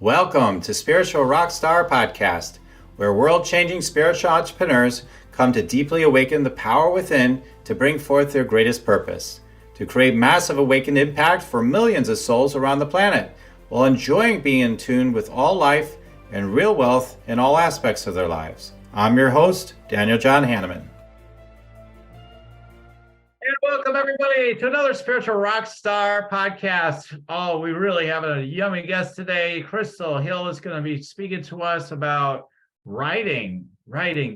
Welcome to Spiritual Rockstar Podcast, where world-changing spiritual entrepreneurs come to deeply awaken the power within to bring forth their greatest purpose, to create massive awakened impact for millions of souls around the planet, while enjoying being in tune with all life and real wealth in all aspects of their lives. I'm your host, Daniel John Hanneman. And welcome everybody to another Spiritual Rockstar Podcast. Oh, we really have a yummy guest today. Krystal Hille is going to be speaking to us about writing.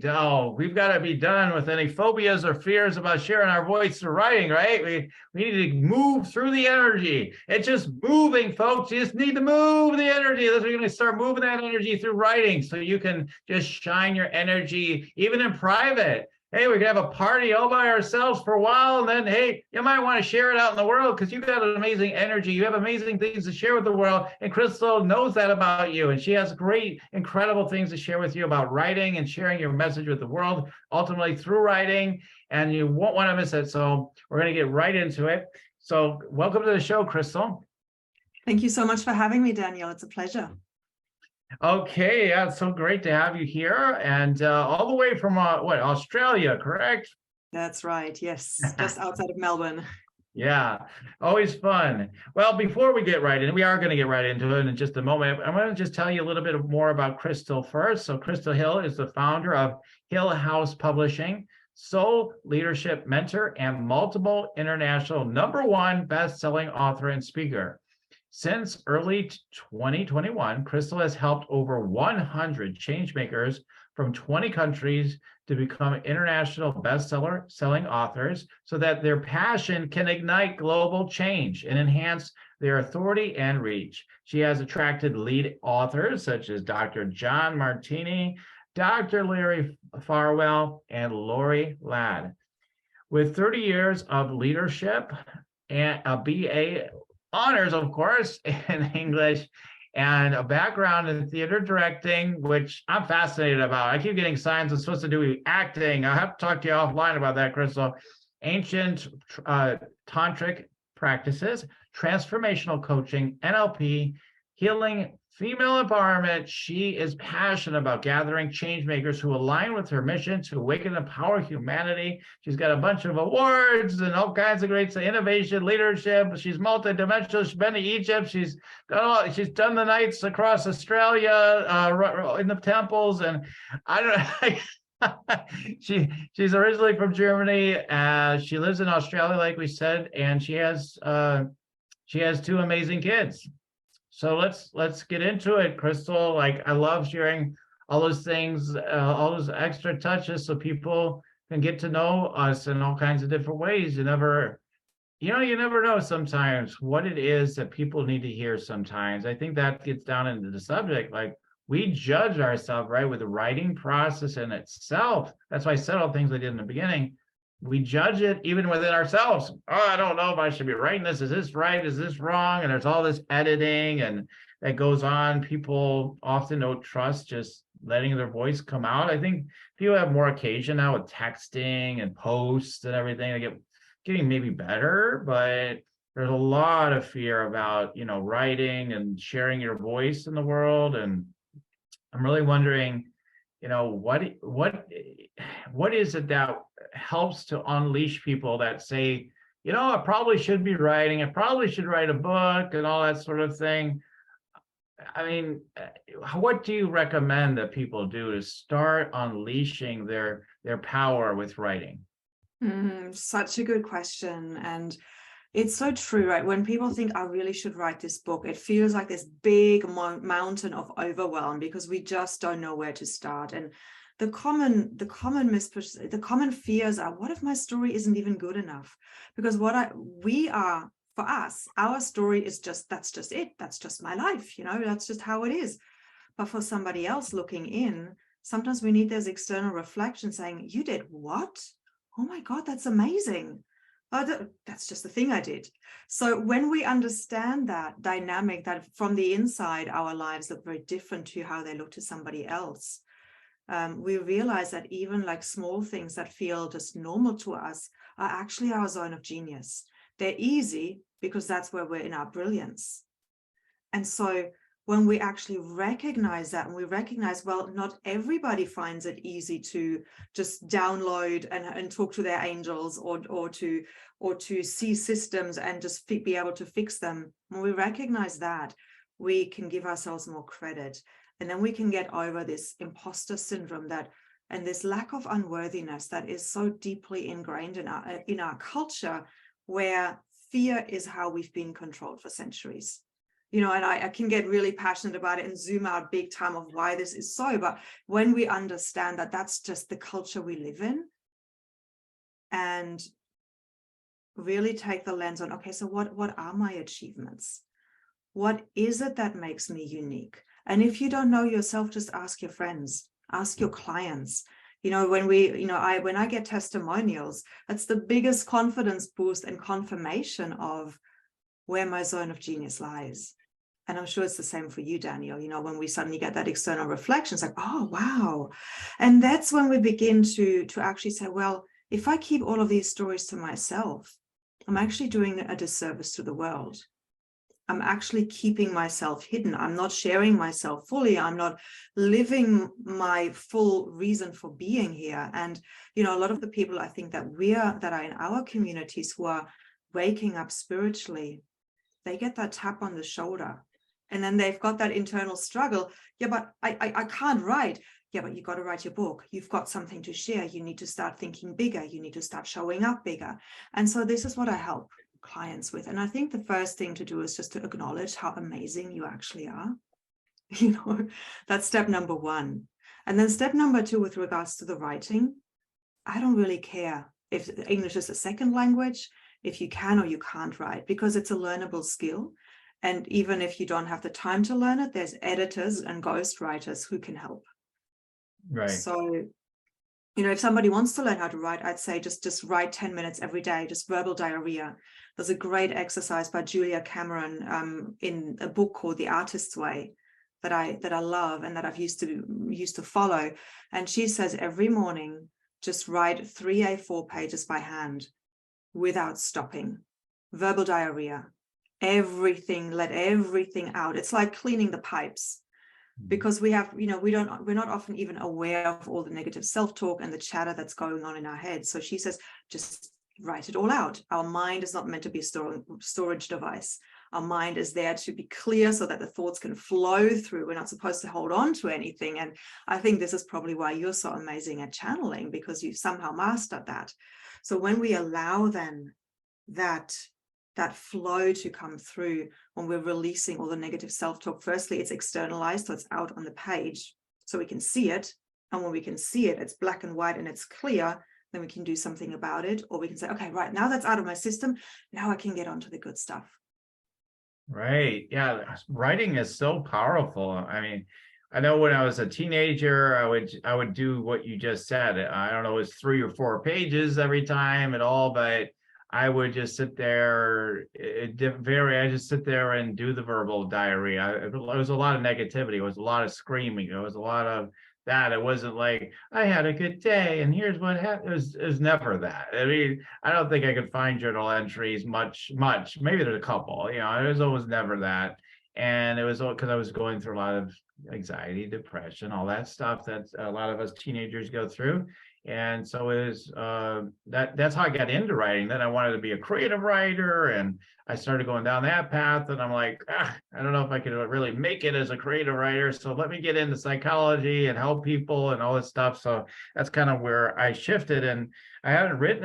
Oh, we've got to be done with any phobias or fears about sharing our voice through writing, right? We need to move through the energy. It's just moving, folks. You just need to move the energy. We're going to start moving that energy through writing so you can just shine your energy, even in private. Hey, we can have a party all by ourselves for a while, and then, hey, you might want to share it out in the world because you've got an amazing energy. You have amazing things to share with the world, and Krystal knows that about you, and she has great, incredible things to share with you about writing and sharing your message with the world, ultimately through writing, and you won't want to miss it. So we're going to get right into it. So welcome to the show, Krystal. Thank you so much for having me, Daniel. It's a pleasure. Okay, yeah, it's so great to have you here, and all the way from Australia, correct? That's right. Yes, just outside of Melbourne. Yeah, always fun. Well, before we get right in, we are going to get right into it in just a moment. I'm going to just tell you a little bit more about Krystal first. So Krystal Hille is the founder of Hill House Publishing, soul leadership mentor, and multiple international #1 best-selling author and speaker. Since early 2021, Krystal has helped over 100 changemakers from 20 countries to become international selling authors so that their passion can ignite global change and enhance their authority and reach. She has attracted lead authors such as Dr. Demartini, Dr. Lorie Farwell, and Lorie Ladd. With 30 years of leadership and a BA honors, of course, in English, and a background in theater directing, which I'm fascinated about. I keep getting signs I'm supposed to do acting. I'll have to talk to you offline about that, Krystal. Ancient tantric practices, transformational coaching, NLP, healing, female empowerment. She is passionate about gathering change makers who align with her mission to awaken and empower humanity. She's got a bunch of awards and all kinds of great innovation, leadership. She's multidimensional. She's been to Egypt. She's done the nights across Australia in the temples, and I don't know. She's originally from Germany. She lives in Australia, like we said, and she has 2 amazing kids. So let's get into it, Krystal. Like, I love sharing all those things, all those extra touches so people can get to know us in all kinds of different ways. You never know sometimes what it is that people need to hear sometimes. I think that gets down into the subject. Like, we judge ourselves, right, with the writing process in itself. That's why I said all the things I did in the beginning. We judge it even within ourselves. Oh, I don't know if I should be writing this. Is this right? Is this wrong? And there's all this editing and that goes on. People often don't trust just letting their voice come out. I think people have more occasion now with texting and posts and everything. They getting maybe better, but there's a lot of fear about, writing and sharing your voice in the world. And I'm really wondering, what is it that helps to unleash people that say, I probably should be writing, I probably should write a book and all that sort of thing. I mean, what do you recommend that people do to start unleashing their power with writing? Such a good question. And it's so true, right? When people think I really should write this book, it feels like this big mountain of overwhelm because we just don't know where to start. And the common fears are, what if my story isn't even good enough? Because for us, our story is that's just it. That's just my life. That's just how it is. But for somebody else looking in, sometimes we need this external reflection saying, you did what? Oh my God, that's amazing. That's just the thing I did. So when we understand that dynamic, that from the inside, our lives look very different to how they look to somebody else, we realize that even like small things that feel just normal to us are actually our zone of genius. They're easy because that's where we're in our brilliance. And so when we actually recognize that, and we recognize, well, not everybody finds it easy to just download and talk to their angels, or to see systems and just be able to fix them. When we recognize that, we can give ourselves more credit, and then we can get over this imposter syndrome and this lack of unworthiness that is so deeply ingrained in our culture, where fear is how we've been controlled for centuries. And I can get really passionate about it and zoom out big time of why this is so. But when we understand that that's just the culture we live in, and really take the lens on, okay, so what are my achievements? What is it that makes me unique? And if you don't know yourself, just ask your friends, ask your clients. When I get testimonials, that's the biggest confidence boost and confirmation of where my zone of genius lies. And I'm sure it's the same for you, Daniel. When we suddenly get that external reflection, it's like, oh, wow. And that's when we begin to actually say, well, if I keep all of these stories to myself, I'm actually doing a disservice to the world. I'm actually keeping myself hidden. I'm not sharing myself fully. I'm not living my full reason for being here. And, a lot of the people I think that are in our communities who are waking up spiritually, they get that tap on the shoulder. And then they've got that internal struggle. Yeah, but I can't write. Yeah, but you got to write your book. You've got something to share. You need to start thinking bigger. You need to start showing up bigger. And so this is what I help clients with. And I think the first thing to do is just to acknowledge how amazing you actually are. That's step number one. And then step number two, with regards to the writing, I don't really care if English is a second language, if you can or you can't write, because it's a learnable skill. And even if you don't have the time to learn it, there's editors and ghostwriters who can help. Right. So, if somebody wants to learn how to write, I'd say just write 10 minutes every day, just verbal diarrhea. There's a great exercise by Julia Cameron in a book called The Artist's Way that I love and that I've used to follow. And she says every morning, just write 3 A4 pages by hand without stopping. Verbal diarrhea. Everything, let everything out. It's like cleaning the pipes. Because we're not often even aware of all the negative self-talk and the chatter that's going on in our heads. So she says, just write it all out. Our mind is not meant to be a storage device. Our mind is there to be clear so that the thoughts can flow through. We're not supposed to hold on to anything. And I think this is probably why you're so amazing at channeling, because you've somehow mastered that. So when we allow then that flow to come through, when we're releasing all the negative self-talk, firstly, it's externalized, so it's out on the page, so we can see it. And when we can see it, it's black and white and it's clear, then we can do something about it. Or we can say, okay, right, now that's out of my system, now I can get onto the good stuff. Right. Yeah. Writing is so powerful. I mean, I know when I was a teenager, I would do what you just said. I don't know, it was 3 or 4 pages every time at all, but I would just sit there. I just sit there and do the verbal diarrhea. It was a lot of negativity. It was a lot of screaming. It was a lot of that. It wasn't like I had a good day and here's what happened. It was never that. I mean, I don't think I could find journal entries much. Maybe there's a couple. It was almost never that. And it was because I was going through a lot of anxiety, depression, all that stuff that a lot of us teenagers go through. And so it was that's how I got into writing. Then I wanted to be a creative writer, and I started going down that path. And I'm like, I don't know if I could really make it as a creative writer. So let me get into psychology and help people and all this stuff. So that's kind of where I shifted. And I haven't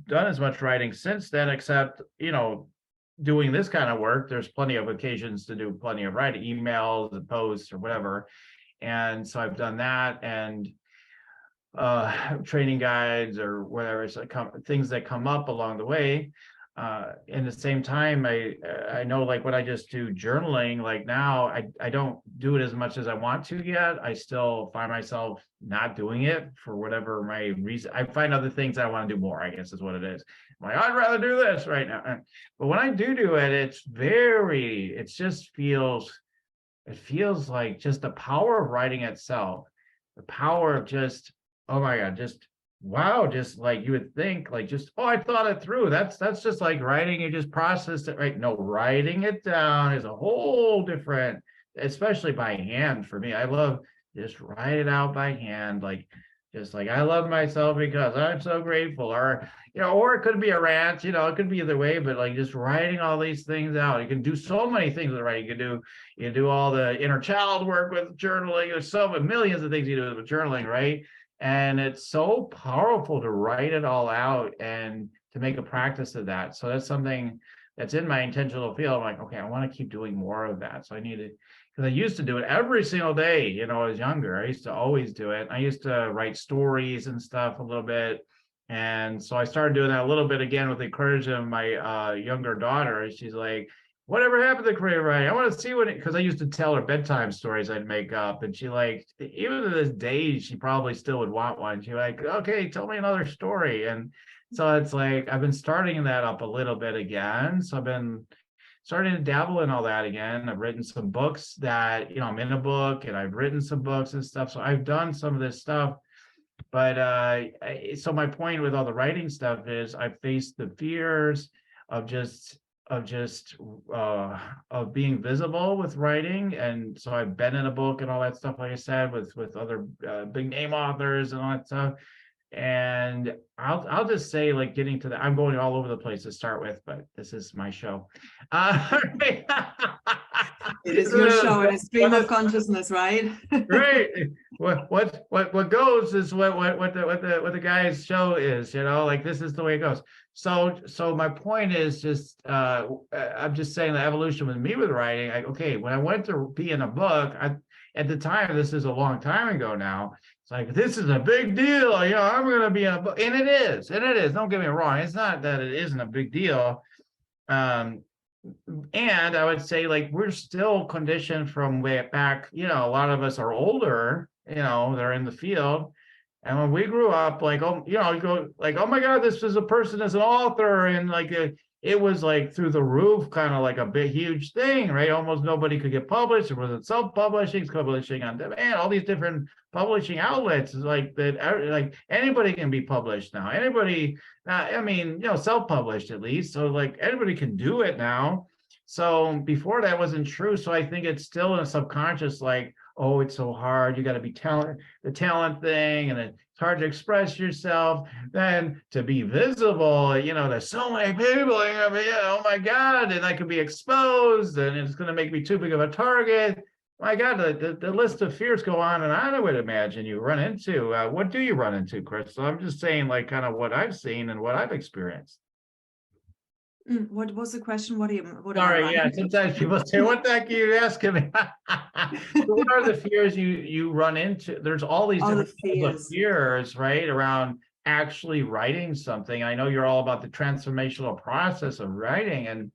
done as much writing since then, except doing this kind of work. There's plenty of occasions to do plenty of writing, emails and posts or whatever. And so I've done that, and training guides or whatever, so things that come up along the way. In the same time, I know, like when I just do journaling, like now I don't do it as much as I want to yet. I still find myself not doing it for whatever my reason. I find other things I want to do more, I guess is what it is. I'm like, I'd rather do this right now. But when I do it, it feels like just the power of writing itself, the power of just, oh my God, just wow, just like you would think, like just, oh, I thought it through. That's just like writing, you just processed it, right? No, writing it down is a whole different especially by hand for me. I love just write it out by hand, like just like I love myself because I'm so grateful, or or it could be a rant, it could be either way, but like just writing all these things out. You can do so many things with writing. You can do all the inner child work with journaling. There's so many millions of things you do with journaling, right? And it's so powerful to write it all out and to make a practice of that. So that's something that's in my intentional field. I'm like, okay, I want to keep doing more of that. So I need to, because I used to do it every single day, I was younger. I used to always do it. I used to write stories and stuff a little bit. And so I started doing that a little bit again with the encouragement of my younger daughter. She's like, whatever happened to creative writing? I want to see what it, because I used to tell her bedtime stories I'd make up. And she like, even to this day, she probably still would want one. She like, okay, tell me another story. And so it's like, I've been starting that up a little bit again. So I've been starting to dabble in all that again. I've written some books that, I'm in a book, and I've written some books and stuff. So I've done some of this stuff. But so my point with all the writing stuff is I faced the fears of just of being visible with writing. And so I've been in a book and all that stuff, like I said, with other big name authors and all that stuff. And I'll just say, like, getting to that, I'm going all over the place to start with, but this is my show. It is your show, and it's stream of consciousness, right? Right. What goes is what the guy's show is, like this is the way it goes. So my point is just I'm just saying the evolution with me with writing. Okay, when I went to be in a book, at the time, this is a long time ago now. It's like, this is a big deal, I'm going to be in a book, and it is. Don't get me wrong. It's not that it isn't a big deal. And I would say, like, we're still conditioned from way back. A lot of us are older, they're in the field. And when we grew up, like, you go like, oh my God, this is a person as an author. And like, it was like through the roof, kind of like a big, huge thing, right? Almost nobody could get published. It wasn't self-publishing, publishing on demand, all these different publishing outlets like that. Like anybody can be published now. Anybody, I mean, self-published at least. So like anybody can do it now. So before that wasn't true. So I think it's still in a subconscious, like, oh, it's so hard. You got to be the talent thing, and it's hard to express yourself. Then to be visible, there's so many people. Oh my God, and I could be exposed, and it's going to make me too big of a target. My God, the list of fears go on and on. I would imagine you run into. What do you run into, Krystal? I'm just saying, like, kind of what I've seen and what I've experienced. What was the question? What Sorry, yeah. Sometimes people say, "What the heck are you asking me?" What are the fears you run into? There's all these different fears, right, around actually writing something. I know you're all about the transformational process of writing, and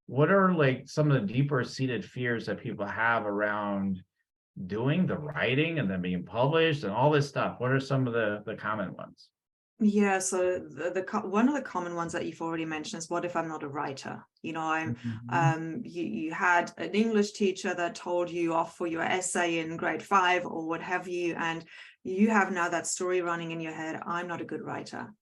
what are like some of the deeper seated fears that people have around doing the writing and then being published and all this stuff? What are some of the common ones? Yeah, so one of the common ones that you've already mentioned is, what if I'm not a writer? You had an English teacher that told you off for your essay in grade 5 or what have you, and you have now that story running in your head, I'm not a good writer.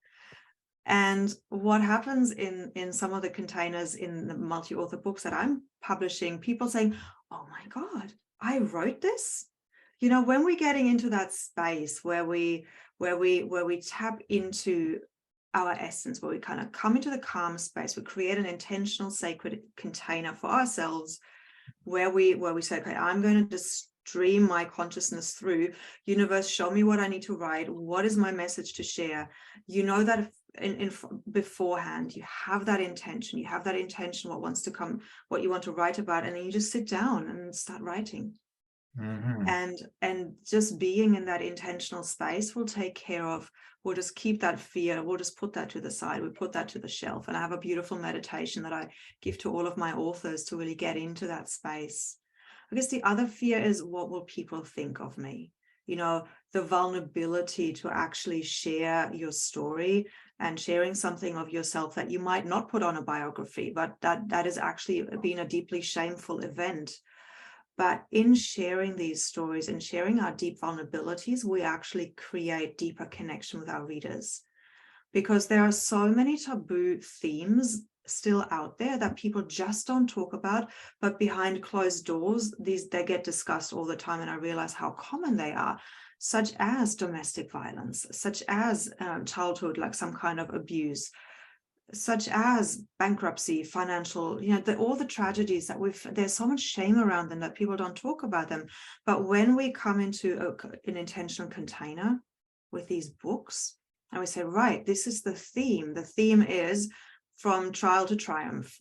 And what happens in some of the containers in the multi-author books that I'm publishing, people saying, oh my God, I wrote this? When we're getting into that space where we tap into our essence, where we kind of come into the calm space, we create an intentional sacred container for ourselves where we say, okay, I'm going to just stream my consciousness through. Universe, show me what I need to write. What is my message to share? That in beforehand, you have that intention. What wants to come, what you want to write about, and then you just sit down and start writing. And just being in that intentional space will take care of, we'll just keep that fear, we'll just put that to the side, we put that to the shelf. And I have a beautiful meditation that I give to all of my authors to really get into that space. I guess the other fear is, what will people think of me? The vulnerability to actually share your story and sharing something of yourself that you might not put on a biography, but that has actually been a deeply shameful event. But in sharing these stories and sharing our deep vulnerabilities, we actually create deeper connection with our readers, because there are so many taboo themes still out there that people just don't talk about, but behind closed doors, they get discussed all the time, and I realize how common they are, such as domestic violence, such as childhood, like some kind of abuse, such as bankruptcy, financial, all the tragedies that there's so much shame around them that people don't talk about them. But when we come into an intentional container with these books, and we say, right, this is the theme. The theme is from trial to triumph,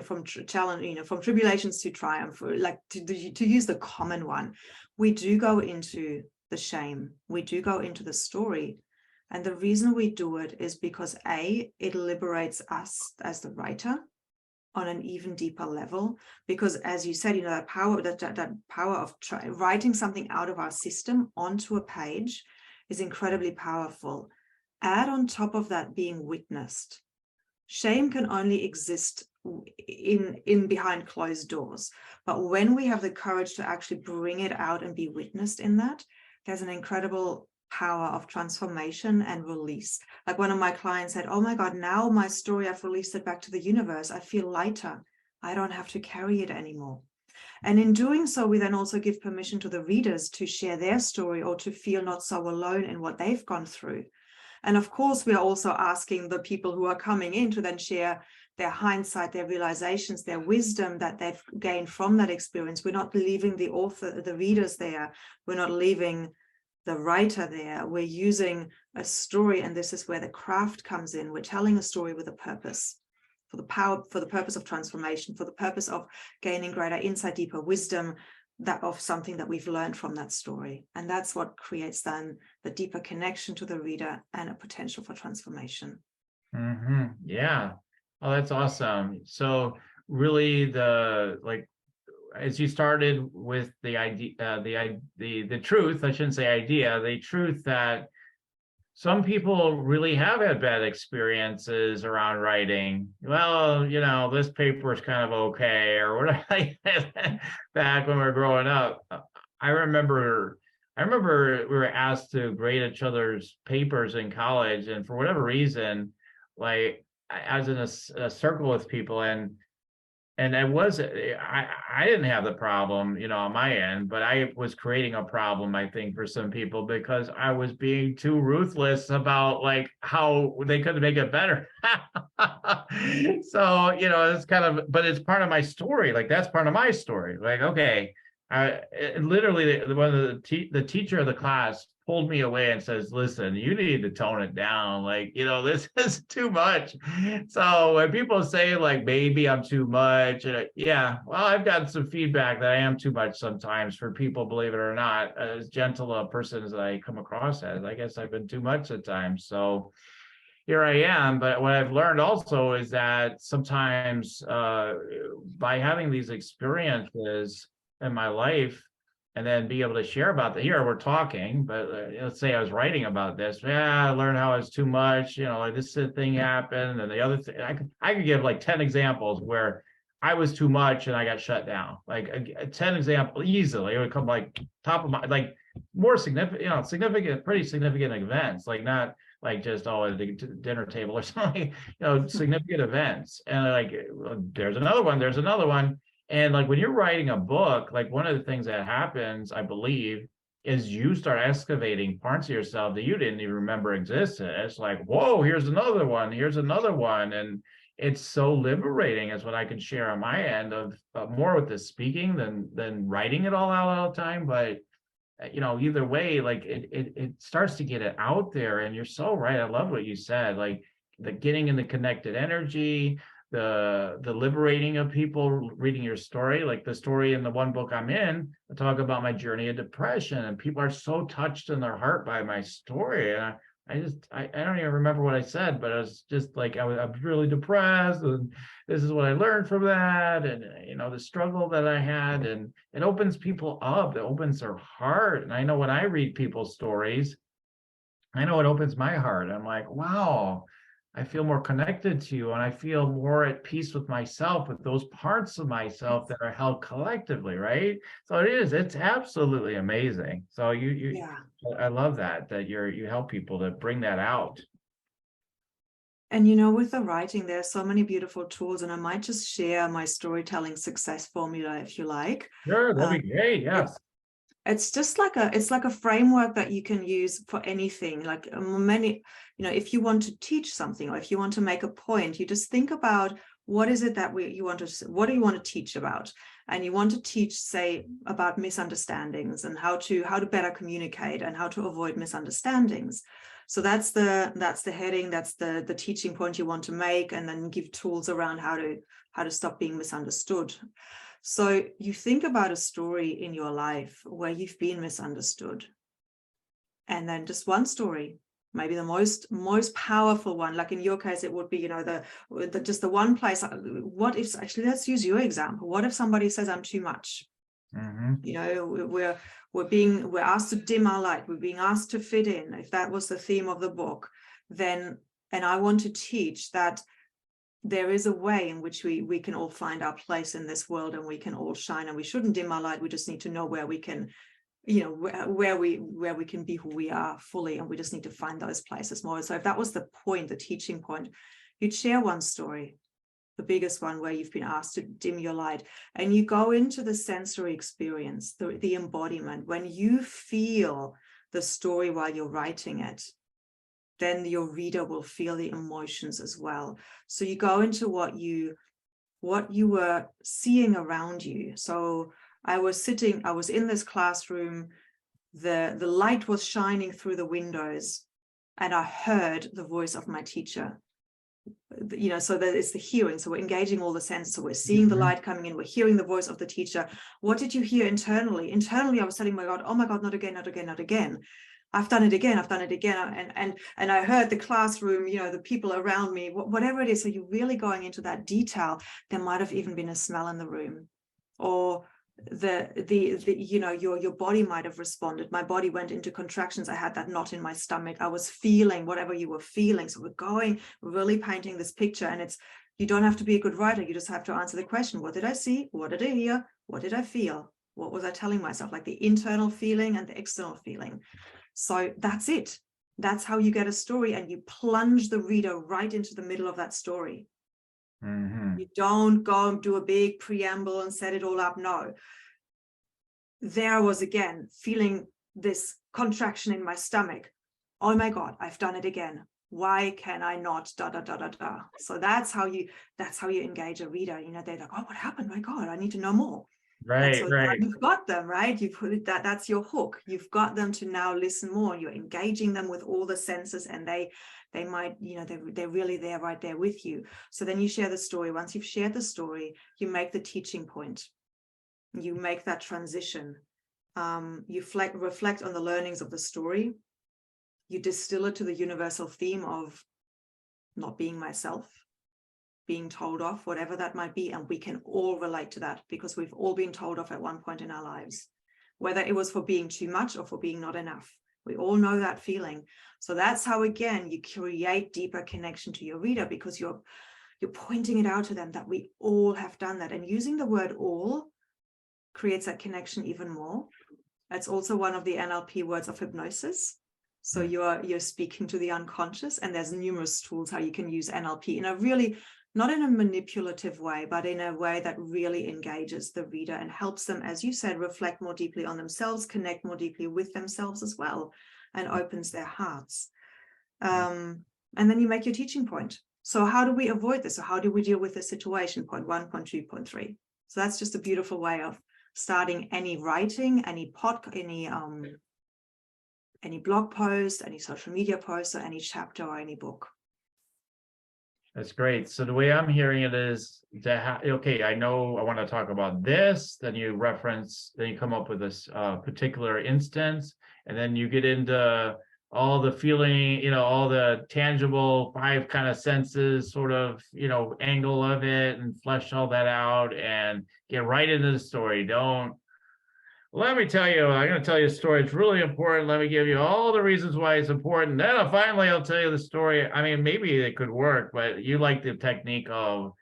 from challenge, from tribulations to triumph, like to use the common one. We do go into the shame. We do go into the story. And the reason we do it is because it liberates us as the writer on an even deeper level. Because as you said, that power, that power of writing something out of our system onto a page is incredibly powerful. Add on top of that being witnessed. Shame can only exist in behind closed doors. But when we have the courage to actually bring it out and be witnessed in that, there's an incredible power of transformation and release. Like one of my clients said, oh my God, now my story, I've released it back to the universe. I feel lighter. I don't have to carry it anymore. And in doing so, we then also give permission to the readers to share their story or to feel not so alone in what they've gone through. And of course, we are also asking the people who are coming in to then share their hindsight, their realizations, their wisdom that they've gained from that experience. We're not leaving the author, the readers there. We're not leaving the writer there. We're using a story, and this is where the craft comes in. We're telling a story with a purpose, for the purpose of transformation, for the purpose of gaining greater insight, deeper wisdom, that of something that we've learned from that story. And that's what creates then the deeper connection to the reader and a potential for transformation. Yeah. Oh, that's awesome. So really as you started with the idea, the truth, I shouldn't say idea, the truth that some people really have had bad experiences around writing. Well, this paper is kind of okay, or whatever. Back when we were growing up, I remember we were asked to grade each other's papers in college, and for whatever reason, like I was in a circle with people, and I didn't have the problem, on my end, but I was creating a problem, I think, for some people because I was being too ruthless about like how they could make it better. So, it's kind of, but it's part of my story. Like that's part of my story. Like, okay, literally one of the teacher of the class pulled me away and says, listen, you need to tone it down. Like, this is too much. So when people say like, maybe I'm too much, yeah, well, I've gotten some feedback that I am too much sometimes for people, believe it or not, as gentle a person as I come across as. I guess I've been too much at times. So here I am. But what I've learned also is that sometimes by having these experiences in my life, and then be able to share about that. Here we're talking, but let's say I was writing about this. Yeah, I learned how it's too much. Like this thing happened, and the other thing. I could give like 10 examples where I was too much and I got shut down. Like a 10 example easily. It would come like top of my like more significant, pretty significant events. Like not like just at the dinner table or something. Significant events. And like there's another one. There's another one. And like when you're writing a book, like one of the things that happens, I believe, is you start excavating parts of yourself that you didn't even remember existed. It's like, whoa, here's another one, here's another one. And it's so liberating is what I can share on my end of more with the speaking than writing it all out all the time. But either way, like it starts to get it out there. And you're so right. I love what you said, like the getting in the connected energy, the liberating of people reading your story. Like the story in the one book I'm in, I talk about my journey of depression, and people are so touched in their heart by my story. And I don't even remember what I said, but I was just like, I was really depressed, and this is what I learned from that, and the struggle that I had, and it opens people up, it opens their heart. And I know when I read people's stories, I know it opens my heart. I'm like, wow, I feel more connected to you, and I feel more at peace with myself, with those parts of myself that are held collectively, right? So it's absolutely amazing. So Yeah. I love that you help people to bring that out. And you know, with the writing, there are so many beautiful tools, and I might just share my storytelling success formula if you like. Sure, that'd be great. Yes. It's just like a framework that you can use for anything. Like many, you know, if you want to teach something, or if you want to make a point, you just think about what is it that what do you want to teach about? And you want to teach, say, about misunderstandings and how to better communicate and how to avoid misunderstandings. So that's the heading, that's the teaching point you want to make, and then give tools around how to stop being misunderstood. So you think about a story in your life where you've been misunderstood, and then just one story, maybe the most powerful one. Like in your case, it would be, you know, just the one place. What if, actually, let's use your example. What if somebody says I'm too much? Mm-hmm. You know, we're asked to dim our light. We're being asked to fit in. If that was the theme of the book, then, and I want to teach that there is a way in which we can all find our place in this world, and we can all shine, and we shouldn't dim our light. We just need to know where we can, you know, where we can be who we are fully, and we just need to find those places more. So if that was the point, the teaching point, you'd share one story, the biggest one, where you've been asked to dim your light, and you go into the sensory experience, the embodiment. When you feel the story while you're writing it, then your reader will feel the emotions as well. So you go into what you were seeing around you. So I was in this classroom, the light was shining through the windows, and I heard the voice of my teacher. You know, so that it's the hearing. So we're engaging all the senses. So we're seeing the light coming in, we're hearing the voice of the teacher. What did you hear internally? Internally, I was telling my God, oh my God, not again, not again, not again. I've done it again, I've done it again. And I heard the classroom, you know, the people around me, whatever it is. So you're really going into that detail. There might have even been a smell in the room, or the you know, your body might have responded. My body went into contractions. I had that knot in my stomach. I was feeling whatever you were feeling. So we're really painting this picture. And you don't have to be a good writer. You just have to answer the question: what did I see? What did I hear? What did I feel? What was I telling myself? Like the internal feeling and the external feeling. So that's it. That's how you get a story, and you plunge the reader right into the middle of that story. Mm-hmm. You don't go and do a big preamble and set it all up. No. There I was again, feeling this contraction in my stomach. Oh my God, I've done it again. Why can I not da da da da da? So that's how you engage a reader. You know, they're like, oh, what happened? My God, I need to know more. Right, so right. you've got them, right? You put it, that's your hook. You've got them to now listen more. You're engaging them with all the senses, and they might, you know, they're really there, right there with you. So then you share the story. Once you've shared the story, you make the teaching point. You make that transition. You reflect on the learnings of the story. You distill it to the universal theme of not being myself, being told off, whatever that might be. And we can all relate to that, because we've all been told off at one point in our lives, whether it was for being too much or for being not enough. We all know that feeling. So that's how, again, you create deeper connection to your reader, because you're pointing it out to them that we all have done that. And using the word all creates that connection even more. It's also one of the NLP words of hypnosis. So you're speaking to the unconscious, and there's numerous tools how you can use NLP in a really, not in a manipulative way, but in a way that really engages the reader and helps them, as you said, reflect more deeply on themselves, connect more deeply with themselves as well, and opens their hearts. And then you make your teaching point. So how do we avoid this? Or how do we deal with this situation? Point 1, point 2, point 3. So that's just a beautiful way of starting any writing, any blog post, any social media post, or any chapter or any book. That's great. So the way I'm hearing it is okay, I know I want to talk about this, then you come up with this particular instance, and then you get into all the feeling, you know, all the tangible 5 kind of senses, sort of, you know, angle of it, and flesh all that out and get right into the story. Let me tell you, I'm going to tell you a story. It's really important. Let me give you all the reasons why it's important. Then I'll tell you the story. I mean, maybe it could work, but you like the technique of,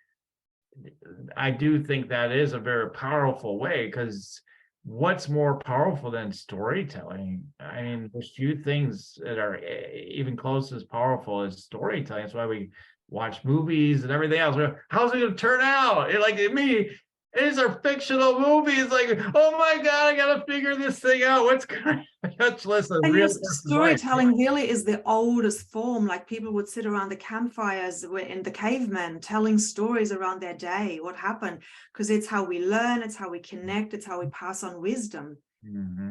I do think that is a very powerful way, because what's more powerful than storytelling? I mean, there's few things that are even close as powerful as storytelling. That's why we watch movies and everything else. How's it going to turn out? Like me, these are fictional movies. Like, oh my God, I got to figure this thing out. What's going to listen? And Real storytelling really is the oldest form. Like people would sit around the campfires in the cavemen telling stories around their day, what happened, because it's how we learn, it's how we connect, it's how we pass on wisdom. Mm-hmm.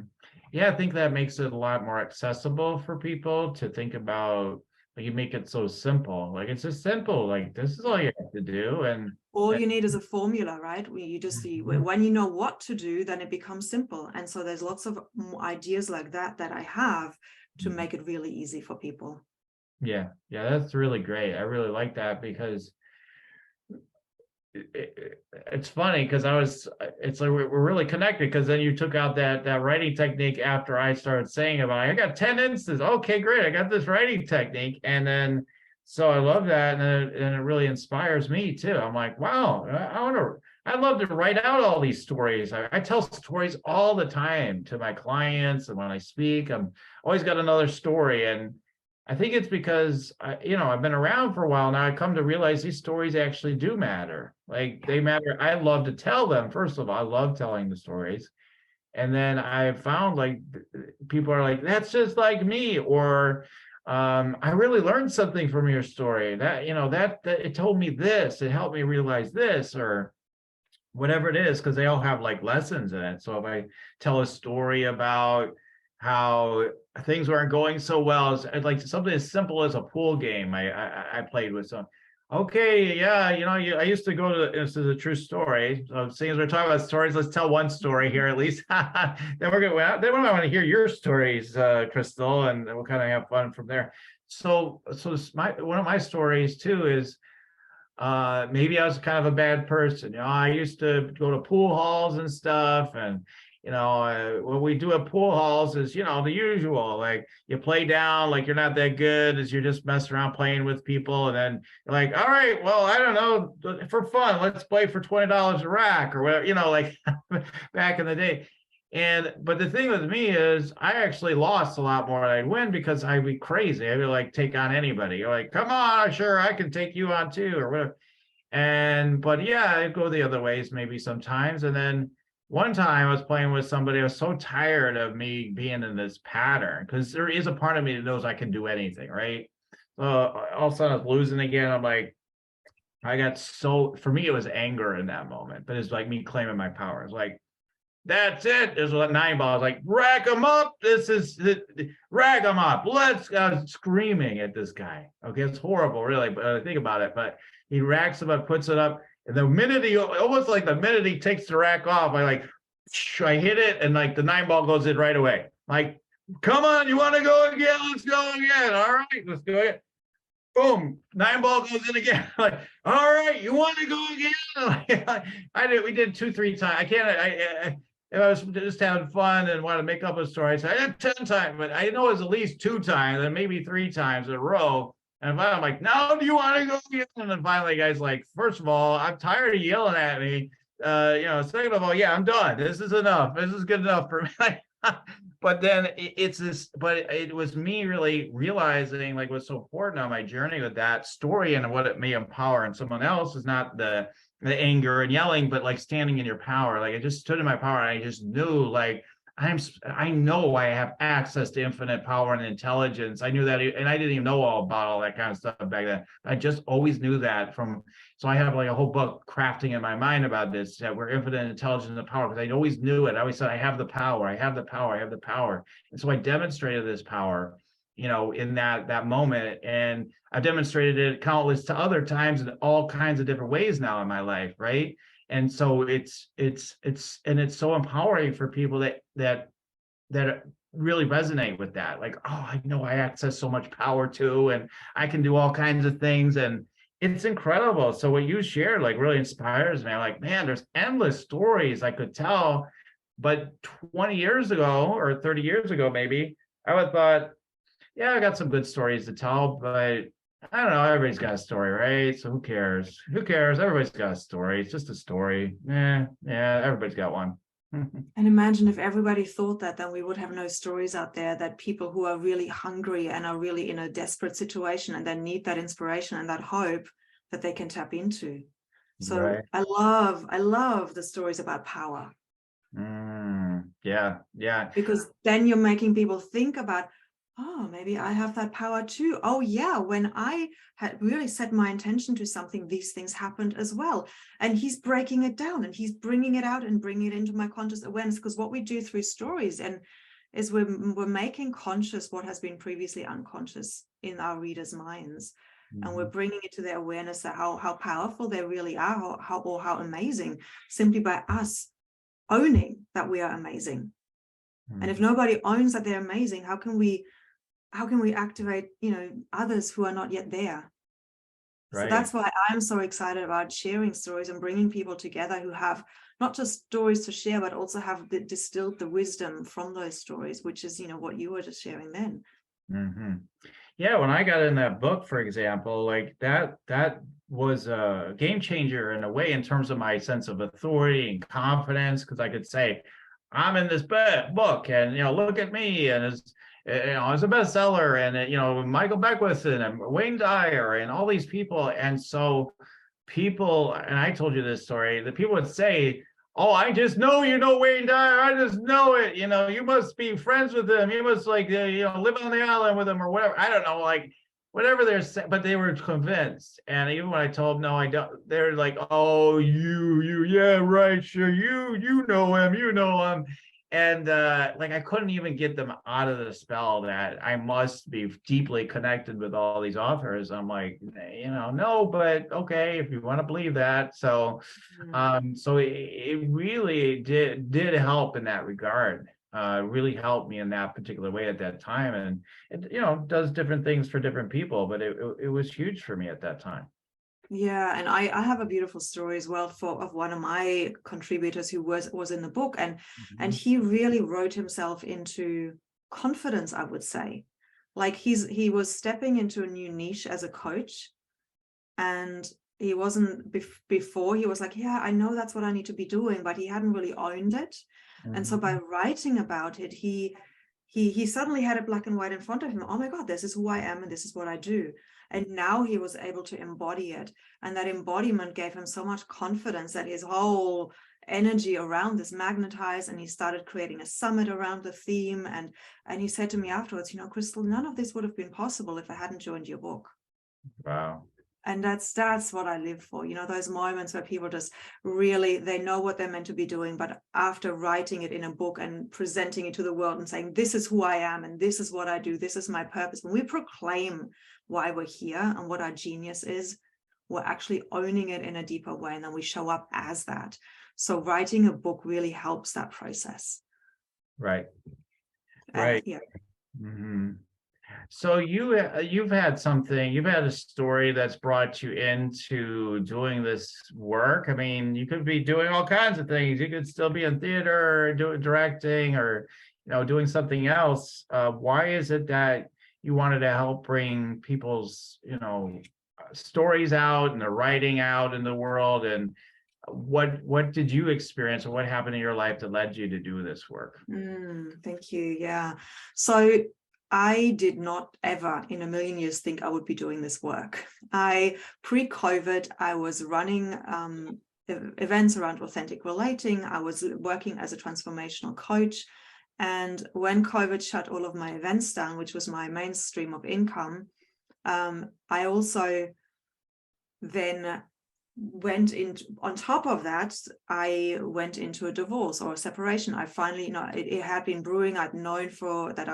Yeah, I think that makes it a lot more accessible for people to think about. Like you make it so simple. Like it's just simple. Like this is all you have to do, and all you need is a formula, right? When you know what to do, then it becomes simple. And so there's lots of ideas like that I have to make it really easy for people. Yeah, that's really great. I really like that because it's funny because it's like we're really connected, because then you took out that writing technique after I started saying about I got 10 instances. Okay, great. I got this writing technique. And then so I love that. And it really inspires me too. I'm like, wow, I'd love to write out all these stories. I tell stories all the time to my clients, and when I speak, I'm always got another story. And I think it's because I've been around for a while now. I come to realize these stories actually do matter. Like they matter. I love to tell them. First of all, I love telling the stories. And then I found like people are like, that's just like me, or I really learned something from your story. That that it told me this, it helped me realize this, or whatever it is, because they all have like lessons in it. So if I tell a story about how things weren't going so well, as like something as simple as a pool game I played with some. Okay, yeah, I used to go to, this is a true story. So seeing as we're talking about stories, let's tell one story here at least. Then we want to hear your stories, Krystal, and we'll kind of have fun from there. So one of my stories too is maybe I was kind of a bad person. I used to go to pool halls and stuff, and what we do at pool halls is the usual, like you play down like you're not that good, as you're just messing around playing with people, and then you're like, all right, well, I don't know, for fun, let's play for $20 a rack or whatever, like back in the day. But the thing with me is I actually lost a lot more than I'd win, because I'd be crazy. I'd be like, take on anybody. You're like, come on, sure, I can take you on too, or whatever. But yeah, I go the other ways maybe sometimes. And then one time I was playing with somebody, I was so tired of me being in this pattern, because there is a part of me that knows I can do anything, right? So all of a sudden I was losing again. I'm like, for me, it was anger in that moment, but it's like me claiming my power. It's like, that's it. There's a 9 ball. I was like, rack them up. Rack them up. I was screaming at this guy. Okay, it's horrible, really, but think about it. But he racks them up, puts it up. And almost like the minute he takes the rack off, I hit it, and like the 9 ball goes in right away. Like, come on, you want to go again? Let's go again. All right, let's go again. Boom, 9 ball goes in again. Like, all right, you want to go again? We did 2-3 times. I can't. I was just having fun and wanted to make up a story. So I did 10 times, but I know it was at least 2 times and maybe 3 times in a row. And finally, I'm like, now do you want to go again? And then finally, the guy's like, first of all, I'm tired of yelling at me. Second of all, yeah, I'm done. This is enough. This is good enough for me. But then it was me really realizing like what's so important on my journey with that story, and what it may empower in someone else is not the anger and yelling, but like standing in your power. Like I just stood in my power, and I just knew like I know I have access to infinite power and intelligence. I knew that, and I didn't even know all about all that kind of stuff back then. I just always knew that so I have like a whole book crafting in my mind about this, that we're infinite intelligence and power, because I always knew it. I always said, I have the power, I have the power, I have the power. And so I demonstrated this power, in that moment. And I've demonstrated it countless to other times in all kinds of different ways now in my life, right? And so it's so empowering for people that really resonate with that. Like, oh, I know I access so much power too, and I can do all kinds of things, and it's incredible. So what you shared like really inspires me. I'm like, man, there's endless stories I could tell. But 20 years ago or 30 years ago, maybe, I would have thought, yeah, I got some good stories to tell, but I don't know, everybody's got a story, right? So who cares? Who cares? Everybody's got a story. It's just a story. Yeah, everybody's got one. And imagine if everybody thought that, then we would have no stories out there that people who are really hungry and are really in a desperate situation and then need that inspiration and that hope that they can tap into. So Right. I love the stories about power. Yeah, yeah. Because then you're making people think about, oh, maybe I have that power too. Oh yeah, when I had really set my intention to something, these things happened as well. And he's breaking it down and he's bringing it out and bringing it into my conscious awareness, because what we do through stories is we're making conscious what has been previously unconscious in our readers' minds. And we're bringing it to their awareness that how powerful they really are, how amazing, simply by us owning that we are amazing. And if nobody owns that they're amazing, how can we activate, others who are not yet there? Right. So that's why I'm so excited about sharing stories and bringing people together who have not just stories to share, but also have distilled the wisdom from those stories, which is, what you were just sharing then. Yeah, when I got in that book, for example, like that was a game changer in a way in terms of my sense of authority and confidence, because I could say, I'm in this book, and look at me, and it's a bestseller, and Michael Beckwith and Wayne Dyer and all these people, and so people, and I told you this story, the people would say, oh, I just know Wayne Dyer. I just know it. You must be friends with him. You must live on the island with him or whatever. I don't know, like whatever they're saying, but they were convinced. And even when I told them, no, I don't, they're like, oh, yeah, right, sure. You know him. And like I couldn't even get them out of the spell that I must be deeply connected with all these authors. I'm like, no, but okay, if you want to believe that. So so it really did help in that regard. Really helped me in that particular way at that time, and it does different things for different people, but it was huge for me at that time. Yeah, and I have a beautiful story as well of one of my contributors who was in the book, and he really wrote himself into confidence, I would say. Like he was stepping into a new niche as a coach, and he wasn't before. He was like, yeah, I know that's what I need to be doing, but he hadn't really owned it. And so by writing about it, he suddenly had it black and white in front of him. Oh my God, this is who I am and this is what I do. And now he was able to embody it. And that embodiment gave him so much confidence that his whole energy around this magnetized, and he started creating a summit around the theme. And he said to me afterwards, Krystal, none of this would have been possible if I hadn't joined your book. Wow. And that's what I live for, those moments where people just really, they know what they're meant to be doing, but after writing it in a book and presenting it to the world and saying, this is who I am and this is what I do, this is my purpose. When we proclaim why we're here and what our genius is, we're actually owning it in a deeper way, and then we show up as that. So writing a book really helps that process. Right. Right. Yeah. So you've had a story that's brought you into doing this work. I mean, you could be doing all kinds of things. You could still be in theater, doing directing, or doing something else. Why is it that you wanted to help bring people's stories out and the writing out in the world? And what did you experience, or what happened in your life that led you to do this work? Thank you. Yeah. So I did not ever in a million years think I would be doing this work. Pre-COVID, I was running events around authentic relating. I was working as a transformational coach. And when COVID shut all of my events down, which was my main stream of income, I also then went in. On top of that, I went into a divorce or a separation. I finally, it had been brewing. I'd known for that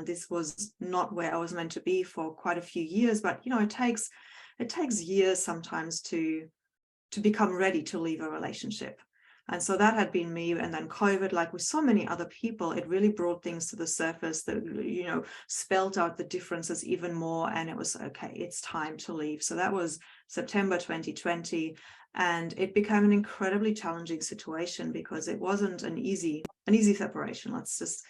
this was not where I was meant to be for quite a few years, but it takes years sometimes to become ready to leave a relationship. And so that had been me. And then COVID, like with so many other people, it really brought things to the surface that, spelled out the differences even more. And it was, okay, it's time to leave. So that was September 2020. And it became an incredibly challenging situation because it wasn't an easy separation. Let's just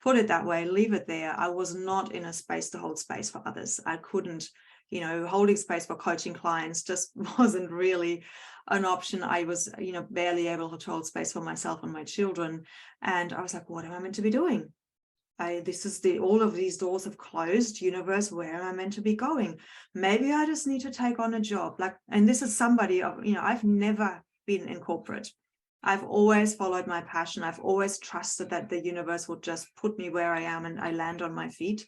put it that way, leave it there. I was not in a space to hold space for others. I couldn't you know, holding space for coaching clients just wasn't really an option. I was, you know, barely able to hold space for myself and my children. And I was like, what am I meant to be doing? All of these doors have closed. Universe, where am I meant to be going? Maybe I just need to take on a job. Like, and this is somebody of, you know, I've never been in corporate. I've always followed my passion. I've always trusted that the universe would just put me where I am and I land on my feet.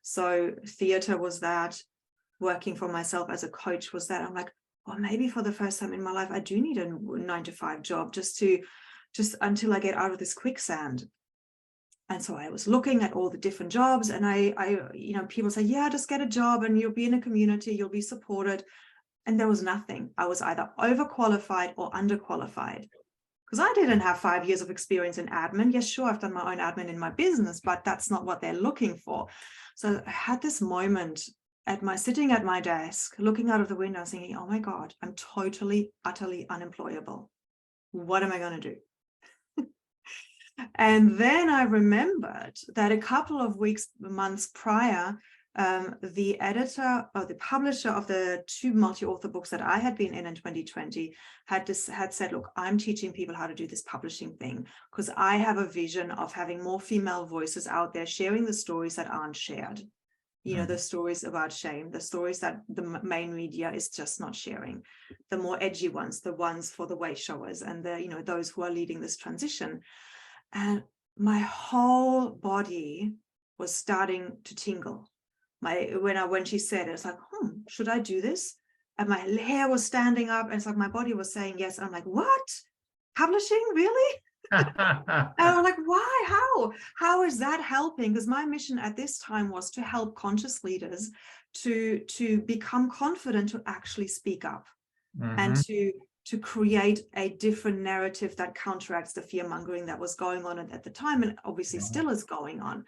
So theater was that, working for myself as a coach was that. I'm like, well, maybe for the first time in my life, I do need a 9-to-5 job just until I get out of this quicksand. And so I was looking at all the different jobs, and I, you know, people say, yeah, just get a job and you'll be in a community, you'll be supported. And there was nothing. I was either overqualified or underqualified, because I didn't have 5 years of experience in admin. Yes, sure, I've done my own admin in my business, but that's not what they're looking for. So I had this moment sitting at my desk, looking out of the window, thinking, oh my God, I'm totally, utterly unemployable. What am I going to do? And then I remembered that a couple of months prior, the editor or the publisher of the 2 multi-author books that I had been in 2020 had said, look, I'm teaching people how to do this publishing thing because I have a vision of having more female voices out there sharing the stories that aren't shared. You know, the stories about shame, the stories that the main media is just not sharing, the more edgy ones, the ones for the way showers and the, you know, those who are leading this transition. And my whole body was starting to tingle. When she said it, it's like, should I do this? And my hair was standing up, and it's like my body was saying yes. And I'm like, what? Publishing, really? And I'm like, why? How is that helping? Because my mission at this time was to help conscious leaders to become confident to actually speak up and to create a different narrative that counteracts the fear-mongering that was going on at the time, and obviously still is going on.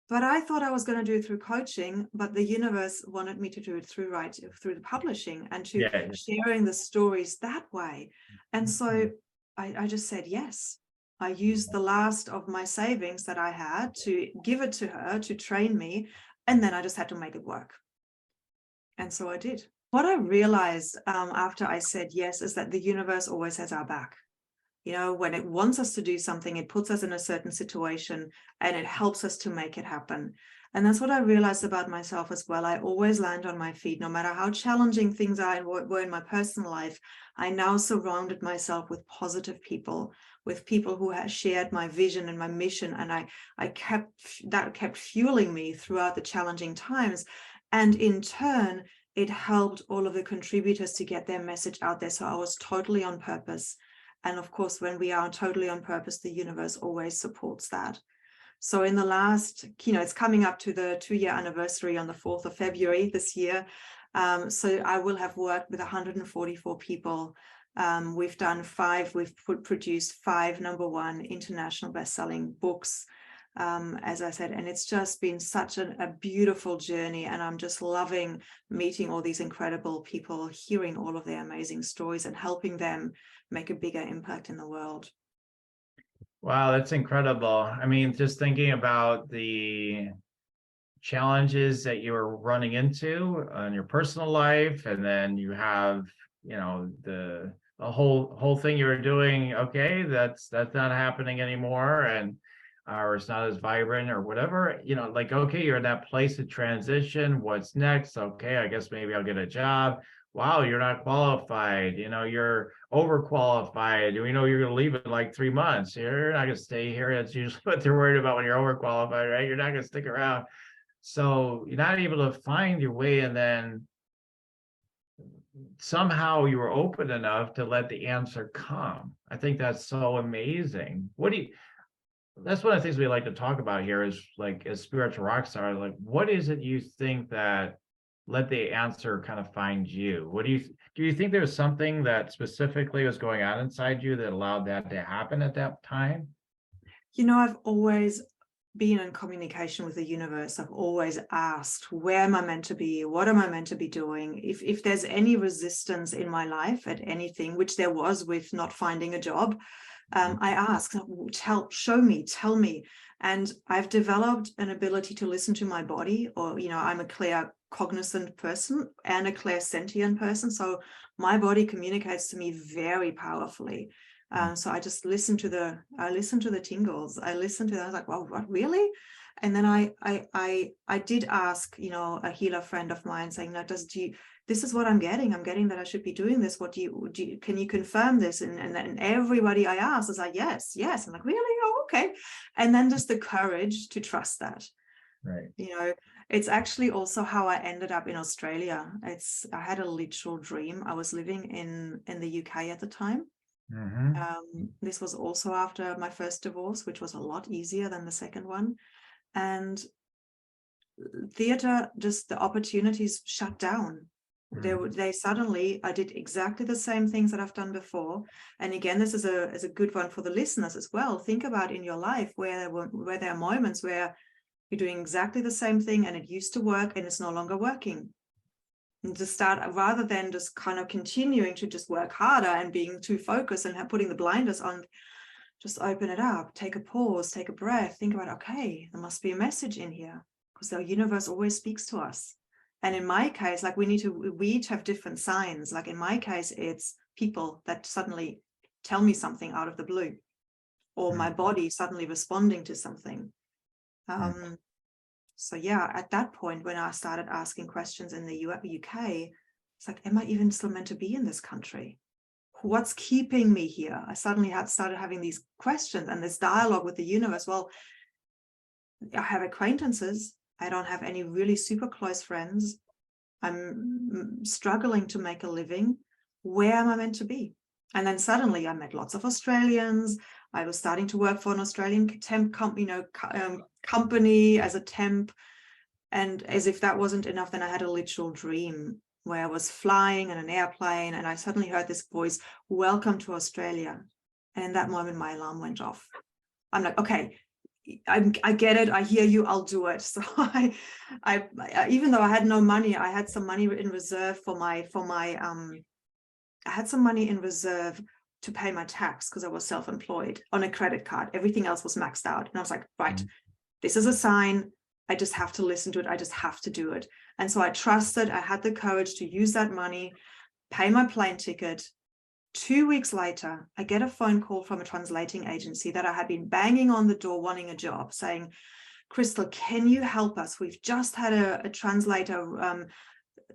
But I thought I was going to do it through coaching, but the universe wanted me to do it through the publishing and to sharing the stories that way. And so I just said yes. I used the last of my savings that I had to give it to her to train me, and then I just had to make it work. And so I did. What I realized after I said yes is that the universe always has our back. You know, when it wants us to do something, it puts us in a certain situation and it helps us to make it happen. And that's what I realized about myself as well. I always land on my feet, no matter how challenging things were in my personal life. I now surrounded myself with positive people, with people who had shared my vision and my mission. And that kept fueling me throughout the challenging times. And in turn, it helped all of the contributors to get their message out there. So I was totally on purpose. And of course, when we are totally on purpose, the universe always supports that. So in the last, it's coming up to the 2-year anniversary on the 4th of February this year. So I will have worked with 144 people. We've produced 5 #1 international best-selling books. As I said, and it's just been such a beautiful journey, and I'm just loving meeting all these incredible people, hearing all of their amazing stories and helping them make a bigger impact in the world. Wow, that's incredible. I mean, just thinking about the challenges that you were running into in your personal life, and then you have, the whole thing you were doing, okay, that's not happening anymore, and or it's not as vibrant or whatever, like, okay, you're in that place of transition. What's next? Okay, I guess maybe I'll get a job. Wow, you're not qualified. You're overqualified. You're going to leave in like 3 months. You're not going to stay here. That's usually what they're worried about when you're overqualified, right? You're not going to stick around. So you're not able to find your way. And then somehow you were open enough to let the answer come. I think that's so amazing. That's one of the things we like to talk about here is, like, as spiritual rock stars, like, what is it you think that let the answer kind of find you? Do you think there's something that specifically was going on inside you that allowed that to happen at that time? I've always been in communication with the universe. I've always asked, where am I meant to be? What am I meant to be doing? If there's any resistance in my life at anything, which there was with not finding a job, I ask, show me, tell me. And I've developed an ability to listen to my body, or, I'm a clear cognizant person and a clairsentient person. So my body communicates to me very powerfully. So I just listen to the tingles. I was like, wow, what, really? And then I did ask, a healer friend of mine, saying, "Now, this is what I'm getting. I'm getting that I should be doing this. What can you confirm this?" And everybody I asked is like, yes. I'm like, really? Oh, okay. And then just the courage to trust that. Right. It's actually also how I ended up in Australia. I had a literal dream. I was living in the UK at the time. This was also after my first divorce, which was a lot easier than the second one. And theater, just the opportunities shut down. They suddenly, I did exactly the same things that I've done before. And again, this is a good one for the listeners as well. Think about in your life where there are moments where you're doing exactly the same thing and it used to work and it's no longer working. And to start, rather than just kind of continuing to just work harder and being too focused and putting the blinders on, just open it up, take a pause, take a breath, think about, okay, there must be a message in here, because the universe always speaks to us. And in my case, like we each have different signs. Like in my case, it's people that suddenly tell me something out of the blue, or my body suddenly responding to something. So yeah, at that point, when I started asking questions in the UK, it's like, am I even still meant to be in this country? What's keeping me here? I suddenly started having these questions and this dialogue with the universe. Well, I have acquaintances. I don't have any really super close friends. I'm struggling to make a living. Where am I meant to be? And then suddenly I met lots of Australians. I was starting to work for an Australian temp company as a temp. And as if that wasn't enough, then I had a literal dream where I was flying in an airplane and I suddenly heard this voice, "Welcome to Australia." And in that moment, my alarm went off. I'm like, okay, I get it. I hear you. I'll do it. So I even though I had no money, I had some money in reserve I had some money in reserve to pay my tax because I was self-employed on a credit card. Everything else was maxed out. And I was like, right, this is a sign. I just have to listen to it. I just have to do it. And so I trusted. I had the courage to use that money, pay my plane ticket. 2 weeks later, I get a phone call from a translating agency that I had been banging on the door wanting a job, saying, "Krystal, can you help us? We've just had a translator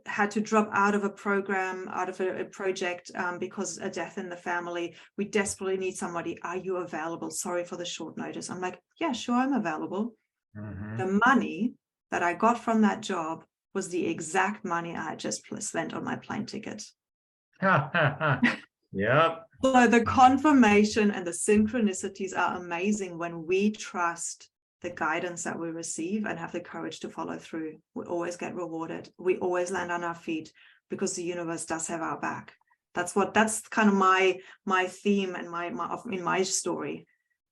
had to drop out of a program, out of a project because a death in the family. We desperately need somebody. Are you available? Sorry for the short notice." I'm like, yeah, sure, I'm available. The money that I got from that job was the exact money I had just spent on my plane ticket. Yep. So the confirmation and the synchronicities are amazing when we trust the guidance that we receive and have the courage to follow through. We always get rewarded. We always land on our feet because the universe does have our back. That's kind of my theme and in my story,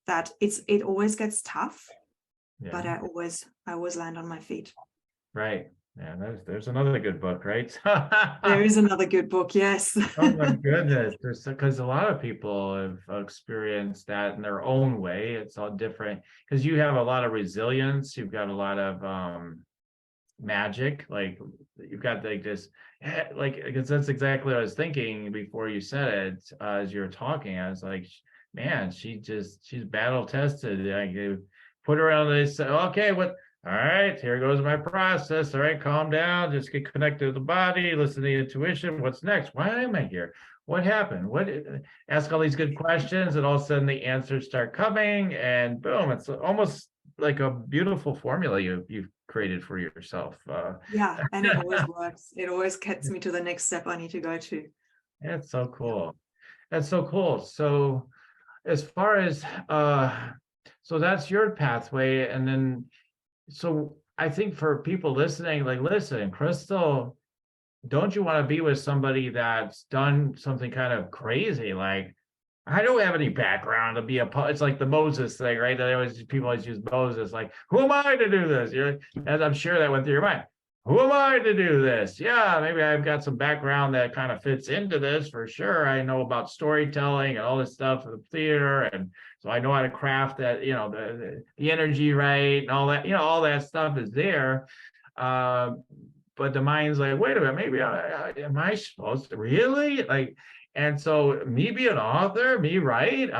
that it always gets tough, but I always land on my feet. Right. Yeah, there's another good book, right? There is another good book, yes. Oh my goodness. Because a lot of people have experienced that in their own way. It's all different because you have a lot of resilience. You've got a lot of magic. Like you've got like this, like, because that's exactly what I was thinking before you said it, as you were talking. I was like, man, she's battle tested. Like, put her on this. Okay, what? All right, here goes my process. All right, calm down. Just get connected to the body. Listen to the intuition. What's next? Why am I here? What happened? Ask all these good questions, and all of a sudden the answers start coming, and boom! It's almost like a beautiful formula you've created for yourself. Yeah, and it always works. It always gets me to the next step I need to go to. That's so cool. That's so cool. So, as far as so that's your pathway, and then. So I think for people listening, like, listen, Krystal, don't you want to be with somebody that's done something kind of crazy? Like, I don't have any background to be it's like the Moses thing, right? People always use Moses, like, who am I to do this? And I'm sure that went through your mind. who am I to do this? Yeah, maybe I've got some background that kind of fits into this for sure. I know about storytelling and all this stuff of the theater, and so I know how to craft that, the energy right and all that, all that stuff is there. Uh, but the mind's like, wait a minute, maybe am I supposed to really like? And so me be an author, me write,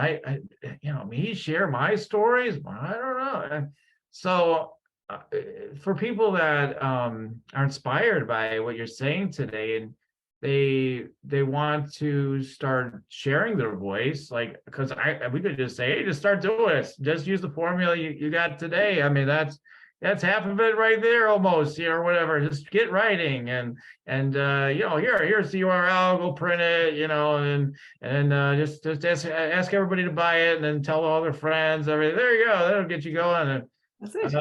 me share my stories. I don't know. And so uh, for people that are inspired by what you're saying today, and they want to start sharing their voice, like, because we could just say, hey, just start doing it, just use the formula you got today. I mean, that's half of it right there almost, or whatever. Just get writing, and here's the URL, go print it, just ask everybody to buy it, and then tell all their friends, everything. There you go, that'll get you going. And That's it.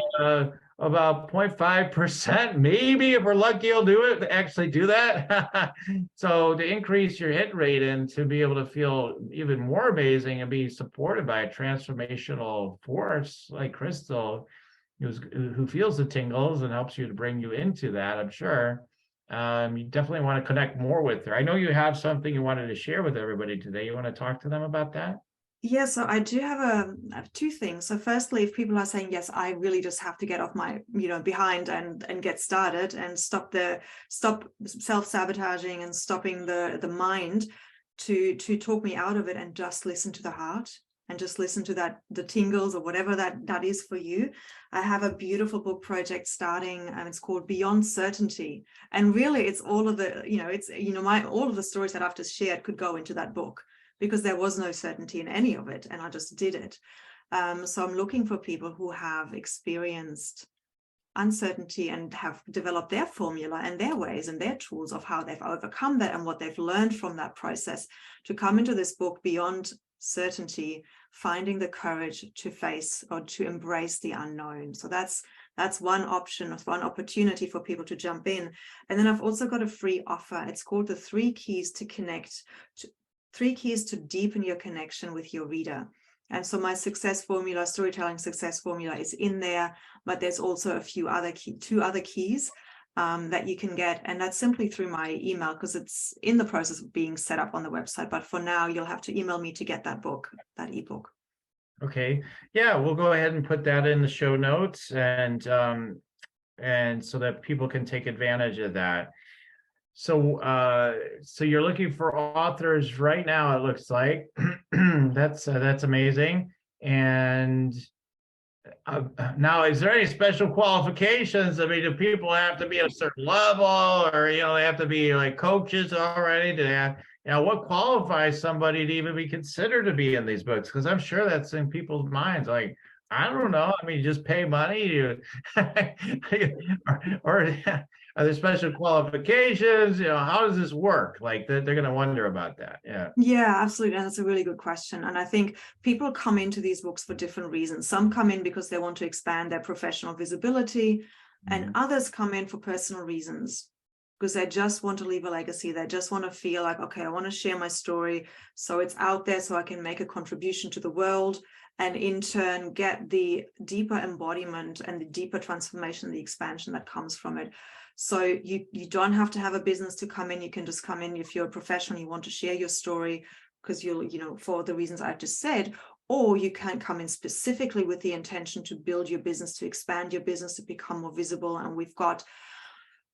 about 0.5%, maybe if we're lucky, you'll do it, actually do that. So to increase your hit rate and to be able to feel even more amazing and be supported by a transformational force like Krystal, who feels the tingles and helps you to bring you into that, I'm sure. You definitely want to connect more with her. I know you have something you wanted to share with everybody today. You want to talk to them about that? Yeah, so I do have I have two things. So firstly, if people are saying, yes, I really just have to get off my, behind and get started and stop self-sabotaging and stopping the mind to talk me out of it, and just listen to the heart and just listen to the tingles or whatever that is for you. I have a beautiful book project starting, and it's called Beyond Certainty. And really it's all of the, all of the stories that I've just shared could go into that book, because there was no certainty in any of it, and I just did it. So I'm looking for people who have experienced uncertainty and have developed their formula and their ways and their tools of how they've overcome that and what they've learned from that process, to come into this book, Beyond Certainty, finding the courage to face or to embrace the unknown. So that's one option, one opportunity for people to jump in. And then I've also got a free offer. It's called the 3 Keys to Connect, 3 Keys to Deepen Your Connection with Your Reader. And so my success formula, storytelling success formula, is in there, but there's also two other keys that you can get. And that's simply through my email, because it's in the process of being set up on the website. But for now, you'll have to email me to get that book, that ebook. Okay. Yeah, we'll go ahead and put that in the show notes, and so that people can take advantage of that. So you're looking for authors right now, it looks like. That's amazing. And now, is there any special qualifications? I mean, do people have to be at a certain level, or they have to be like coaches already? Do they have, what qualifies somebody to even be considered to be in these books? Because I'm sure that's in people's minds. Like, I don't know. I mean, you just pay money, or are there special qualifications? How does this work? Like, they're going to wonder about that. Yeah. Yeah, absolutely. And that's a really good question. And I think people come into these books for different reasons. Some come in because they want to expand their professional visibility, and others come in for personal reasons, because they just want to leave a legacy. They just want to feel like, okay, I want to share my story so it's out there so I can make a contribution to the world, and in turn get the deeper embodiment and the deeper transformation, the expansion that comes from it. So you don't have to have a business to come in. You can just come in if you're a professional, you want to share your story because you'll, for the reasons I've just said, or you can come in specifically with the intention to build your business, to expand your business, to become more visible. And we've got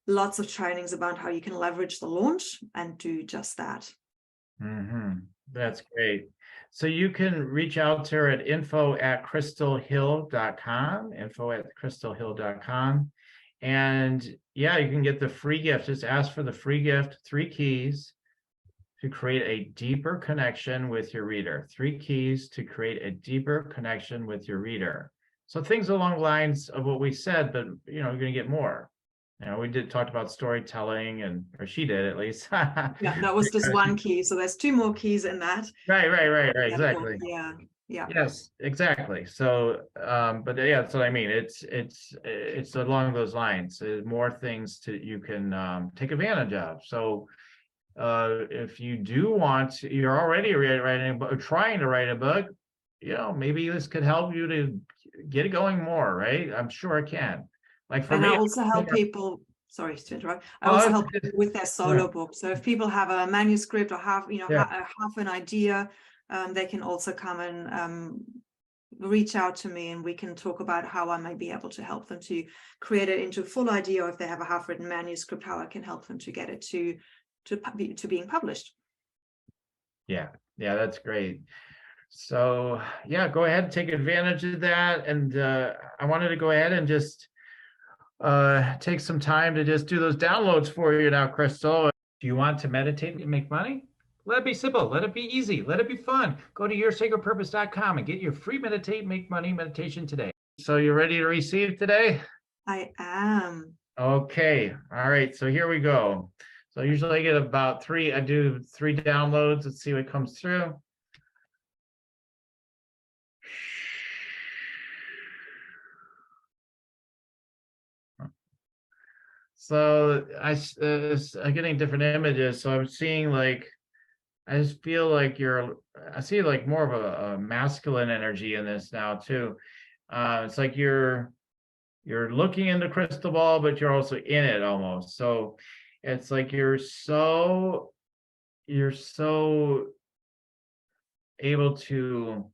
lots of trainings about how you can leverage the launch and do just that. That's great. So you can reach out to her at info@krystalhille.com, info@krystalhille.com. And yeah, you can get the free gift. Just ask for the free gift, 3 keys to create a deeper connection with your reader. 3 keys to create a deeper connection with your reader. So things along the lines of what we said, but you're going to get more. We talked about storytelling, or she did at least. Yeah, that was just 1 key. So there's 2 more keys in that. Right. Exactly. Yeah. Yes, exactly. So, but yeah, that's what I mean. It's along those lines. There's more things you can take advantage of. So, if you do you're already writing, trying to write a book, maybe this could help you to get it going more, right? I'm sure it can. Like for me, I also help people. sorry to interrupt. I Oh, also it's help just, people with their solo book. So if people have a manuscript or have, you know, yeah. half an idea, they can also come and reach out to me, and we can talk about how I might be able to help them to create it into a full idea. Or if they have a half-written manuscript, how I can help them to get it to being published. Yeah, that's great. So yeah, go ahead and take advantage of that. And I wanted to go ahead and just take some time to just do those downloads for you now, Krystal. Do you want to meditate and make money? Let it be simple. Let it be easy. Let it be fun. Go to yoursacredpurpose.com and get your free Meditate Make Money meditation today. So you're ready to receive today? I am. Okay. All right. So here we go. So usually I get about I do 3 downloads. Let's see what comes through. So I'm getting different images. So I'm seeing like, I just feel like I see like more of a masculine energy in this now too. It's like you're looking in the crystal ball, but you're also in it almost. So it's like you're so able to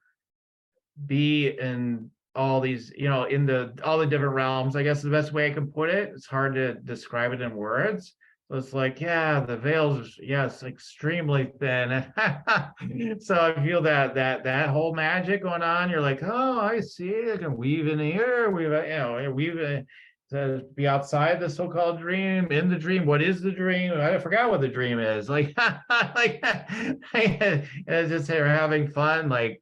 be in all these, in all the different realms. I guess the best way I can put it, it's hard to describe it in words. So it's like, yeah, the veil's, yes, extremely thin. So I feel that whole magic going on. You're like, oh, I see. I can weave in here, weave to be outside the so-called dream, in the dream. What is the dream? I forgot what the dream is. Like, like, it's just having fun, like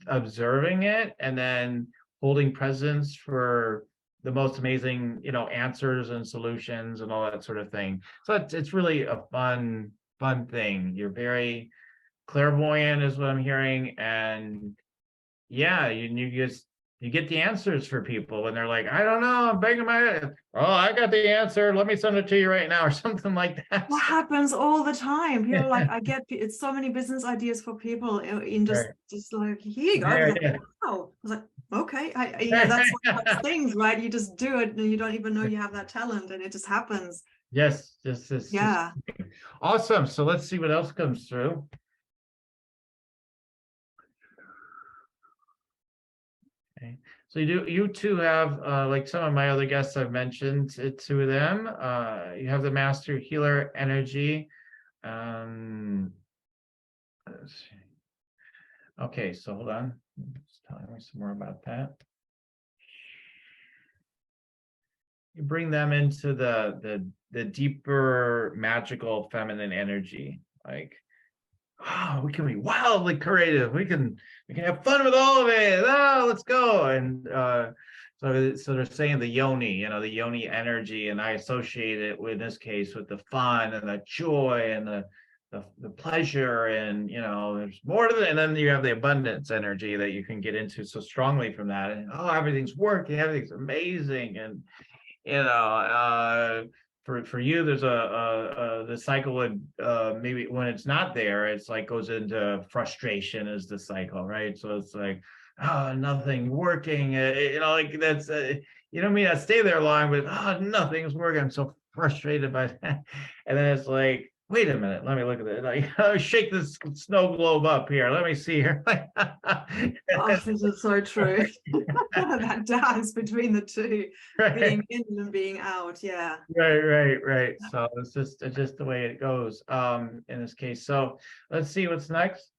observing it, and then holding presence for the most amazing, answers and solutions and all that sort of thing. So it's really a fun thing. You're very clairvoyant is what I'm hearing. And yeah, you get the answers for people when they're like, I don't know, I'm begging I got the answer. Let me send it to you right now, or something like that. What happens all the time? People like, I get it's so many business ideas for people in just like, here you go. Yeah, Like, yeah. wow. I was like, okay, that's one of those things, right? You just do it and you don't even know you have that talent, and it just happens. Yes, just Yeah. awesome. So let's see what else comes through. Okay. So you two have like some of my other guests I've mentioned to them. You have the master healer energy. Let's see. Okay, so hold on. Just telling me some more about that. You bring them into the deeper magical feminine energy. Like, oh, we can be wildly creative. We can have fun with all of it. Oh, let's go. And so they're saying the yoni, the yoni energy, and I associate it with, in this case, with the fun and the joy and the pleasure, and there's more to it. And then you have the abundance energy that you can get into so strongly from that. And everything's working, everything's amazing, and for you, there's the cycle would maybe when it's not there, it's like goes into frustration is the cycle, right? So it's like, oh, nothing working, like that's you don't mean I stay there long, but nothing's working. I'm so frustrated by that. And then it's like, wait a minute, let me look at it. Like, shake this snow globe up here. Let me see here. Oh, this is so true. That dance between the two, Right. being in and being out. Yeah. Right. So it's just the way it goes in this case. So let's see what's next.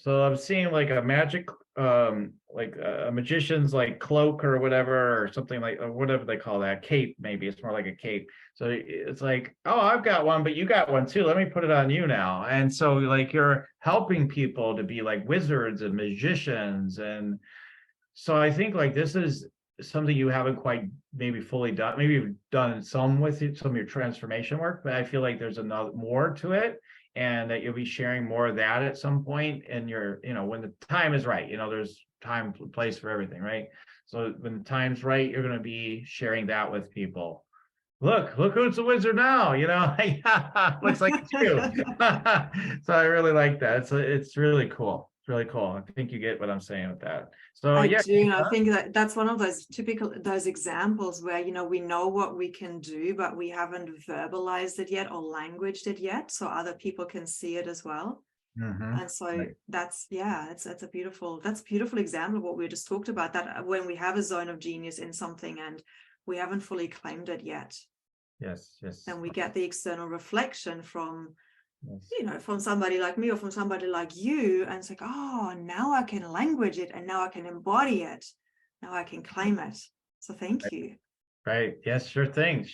So I'm seeing like a magic like a magician's like cloak or whatever, or something like, or whatever they call that, cape. Maybe it's more like a cape. So it's like, oh, I've got one, but you got one too, let me put it on you now. And so like you're helping people to be like wizards and magicians. And so I think like this is something you haven't quite maybe fully done. Maybe you've done some with it, some of your transformation work, but I feel like there's another more to it, and that you'll be sharing more of that at some point in your, when the time is right. There's time, place for everything, right? So when the time's right, you're going to be sharing that with people. Look who's the wizard now, looks like it's you. So I really like that. It's really cool. It's really cool. I think you get what I'm saying with that. So I yeah, do. And I think that that's one of those those examples where, we know what we can do, but we haven't verbalized it yet or languaged it yet, so other people can see it as well. And so right. that's a beautiful example of what we just talked about, that when we have a zone of genius in something and we haven't fully claimed it yet. Yes. And we get the external reflection from, Yes. from somebody like me or from somebody like you, and it's like, oh, now I can language it and now I can embody it. Now I can claim it. So thank you. Right. Yes, sure thing.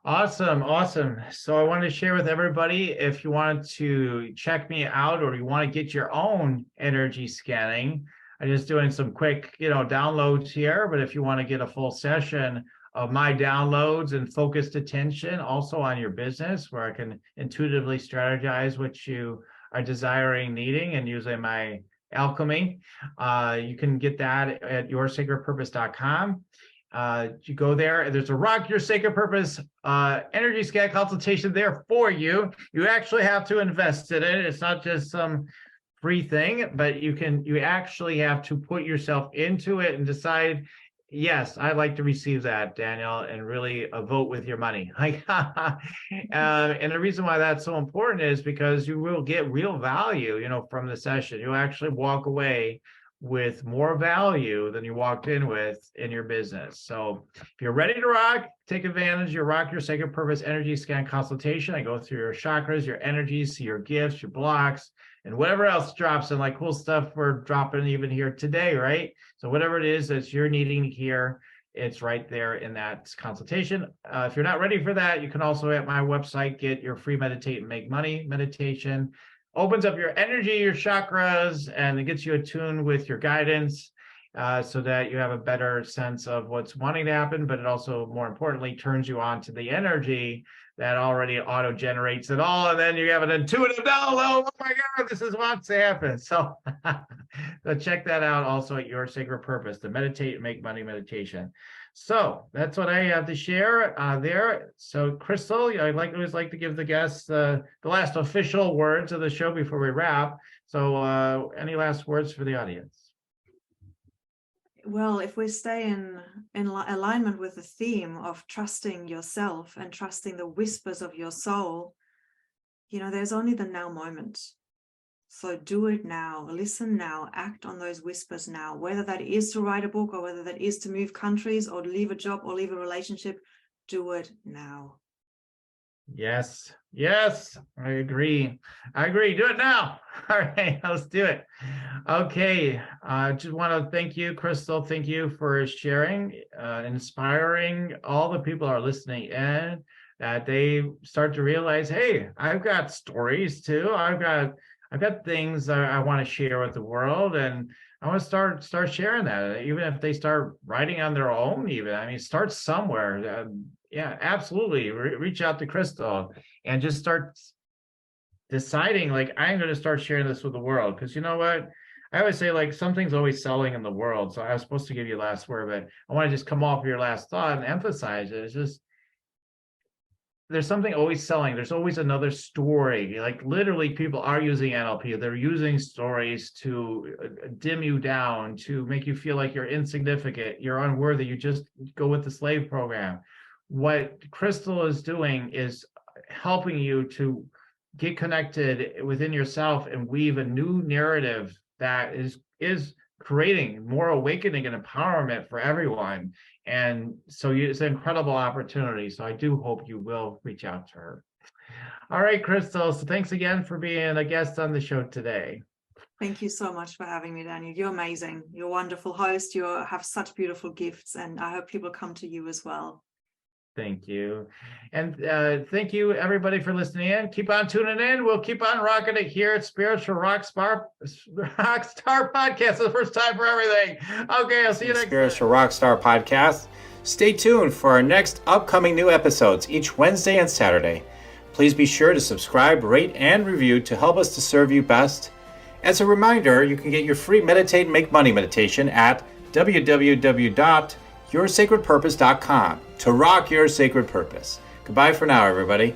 Awesome. So I wanted to share with everybody, if you wanted to check me out or you want to get your own energy scanning, I'm just doing some quick, downloads here. But if you want to get a full session of my downloads and focused attention also on your business, where I can intuitively strategize what you are desiring, needing, and using my alchemy, you can get that at yoursacredpurpose.com. You go there and there's a Rock Your Sacred Purpose energy scan consultation there for you. You actually have to invest in it. It's not just some free thing, but you actually have to put yourself into it and decide, yes, I'd like to receive that, Daniel, and really vote with your money. And the reason why that's so important is because you will get real value, from the session. You'll actually walk away with more value than you walked in with in your business. So if you're ready to rock, take advantage of your Rock Your Sacred Purpose energy scan consultation. I go through your chakras, your energies, see your gifts, your blocks, and whatever else drops in, like cool stuff we're dropping even here today, right? So whatever it is that you're needing to hear, it's right there in that consultation. If you're not ready for that, you can also at my website get your free Meditate and Make Money meditation. Opens up your energy, your chakras, and it gets you attuned with your guidance, so that you have a better sense of what's wanting to happen, but it also, more importantly, turns you on to the energy that already auto-generates it all, and then you have an intuitive download. Oh my God, this is what's to happen. So, so check that out also at Your Sacred Purpose, the Meditate and Make Money meditation. So that's what I have to share there. So Krystal, I always like to give the guests the last official words of the show before we wrap. So any last words for the audience? Well, if we stay in alignment with the theme of trusting yourself and trusting the whispers of your soul, there's only the now moment. So do it now, listen now, act on those whispers now, whether that is to write a book or whether that is to move countries or to leave a job or leave a relationship, do it now. Yes, I agree. Do it now. All right, let's do it. Okay, I just want to thank you, Krystal. Thank you for sharing, inspiring all the people who are listening in, that they start to realize, hey, I've got stories too. I've got things that I want to share with the world, and I want to start sharing that. Even if they start writing on their own, start somewhere. Yeah, absolutely. Reach out to Krystal and just start deciding, like, I'm going to start sharing this with the world. Because you know what? I always say, like, something's always selling in the world. So I was supposed to give you last word, but I want to just come off your last thought and emphasize it. It's just, there's something always selling. There's always another story. Like, literally, people are using NLP. They're using stories to dim you down, to make you feel like you're insignificant, you're unworthy. You just go with the slave program. What Krystal is doing is helping you to get connected within yourself and weave a new narrative that is creating more awakening and empowerment for everyone. And so it's an incredible opportunity. So I do hope you will reach out to her. All right, Krystal. So thanks again for being a guest on the show today. Thank you so much for having me, Daniel. You're amazing. You're a wonderful host. You have such beautiful gifts, and I hope people come to you as well. Thank you. And thank you, everybody, for listening in. Keep on tuning in. We'll keep on rocking it here at Spiritual Rockstar Podcast. The first time for everything. Okay, I'll see you next time. Spiritual Rockstar Podcast. Stay tuned for our next upcoming new episodes each Wednesday and Saturday. Please be sure to subscribe, rate, and review to help us to serve you best. As a reminder, you can get your free Meditate and Make Money meditation at www.yoursacredpurpose.com to rock your sacred purpose. Goodbye for now, everybody.